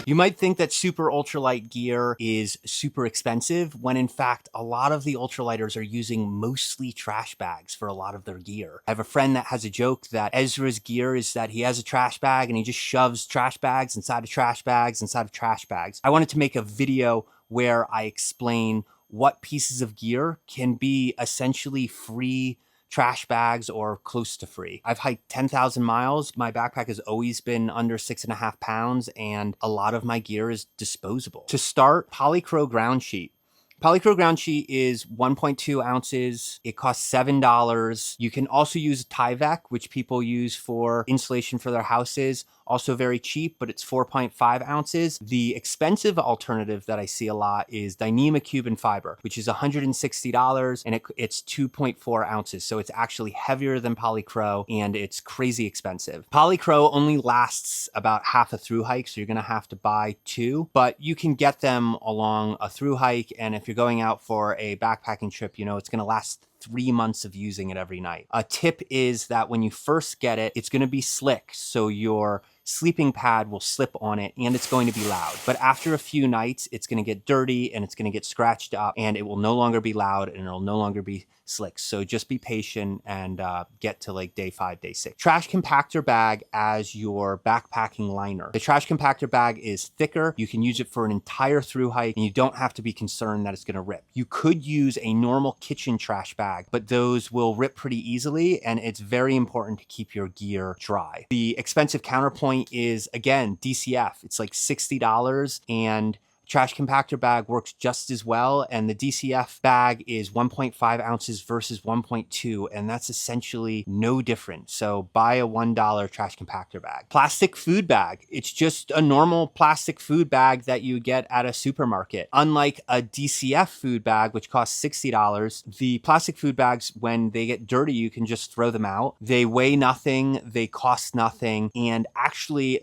You might think that super ultralight gear is super expensive when in fact a lot of the ultralighters are using mostly trash bags for a lot of their gear. I have a friend that has a joke that Ezra's gear is that he has a trash bag and he just shoves trash bags inside of trash bags inside of trash bags. I wanted to make a video where I explain what pieces of gear can be essentially free trash bags or close to free. I've hiked 10,000 miles. My backpack has always been under 6.5 pounds and a lot of my gear is disposable. To start, Polycro ground sheet. Polycro ground sheet is 1.2 ounces. It costs $7. You can also use Tyvek, which people use for insulation for their houses. Also very cheap, but it's 4.5 ounces. The expensive alternative that I see a lot is Dyneema Cuban fiber, which is $160 and it's 2.4 ounces. So it's actually heavier than Polycro and it's crazy expensive. Polycro only lasts about half a thru hike, so you're gonna have to buy two, but you can get them along a thru hike. And if you're going out for a backpacking trip, you know, it's gonna last 3 months of using it every night. A tip is that when you first get it, it's gonna be slick. So your sleeping pad will slip on it and it's going to be loud. But after a few nights, it's gonna get dirty and it's gonna get scratched up and it will no longer be loud and it'll no longer be slick. So just be patient and get to like day 5, day 6. Trash compactor bag as your backpacking liner. The trash compactor bag is thicker. You can use it for an entire thru hike and you don't have to be concerned that it's gonna rip. You could use a normal kitchen trash bag, but those will rip pretty easily and it's very important to keep your gear dry. The expensive counterpoint is, again, DCF. It's like $60 and trash compactor bag works just as well. And the DCF bag is 1.5 ounces versus 1.2. And that's essentially no different. So buy a $1 trash compactor bag. Plastic food bag. It's just a normal plastic food bag that you get at a supermarket. Unlike a DCF food bag, which costs $60, the plastic food bags, when they get dirty, you can just throw them out. They weigh nothing. They cost nothing. And actually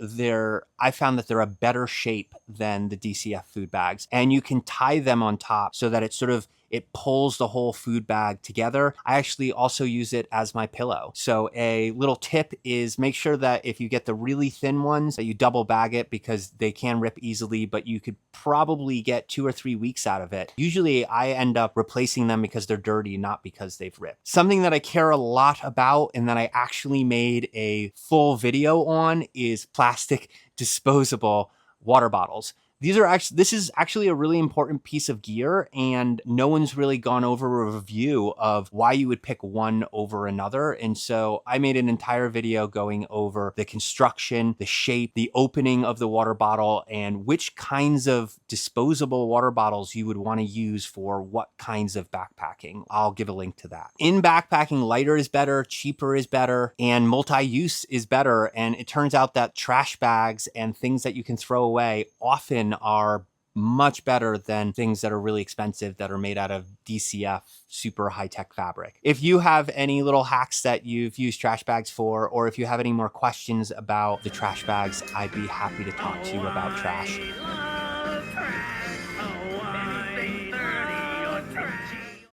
I found that they're a better shape than the DCF food bags, and you can tie them on top so that it pulls the whole food bag together. I actually also use it as my pillow. So a little tip is make sure that if you get the really thin ones that you double bag it because they can rip easily, but you could probably get 2 or 3 weeks out of it. Usually I end up replacing them because they're dirty, not because they've ripped. Something that I care a lot about and that I actually made a full video on is plastic disposable water bottles. This is actually a really important piece of gear and no one's really gone over a review of why you would pick one over another. And so I made an entire video going over the construction, the shape, the opening of the water bottle, and which kinds of disposable water bottles you would want to use for what kinds of backpacking. I'll give a link to that. In backpacking, lighter is better, cheaper is better, and multi-use is better. And it turns out that trash bags and things that you can throw away often are much better than things that are really expensive that are made out of DCF super high-tech fabric. If you have any little hacks that you've used trash bags for, or if you have any more questions about the trash bags, I'd be happy to talk to you about trash.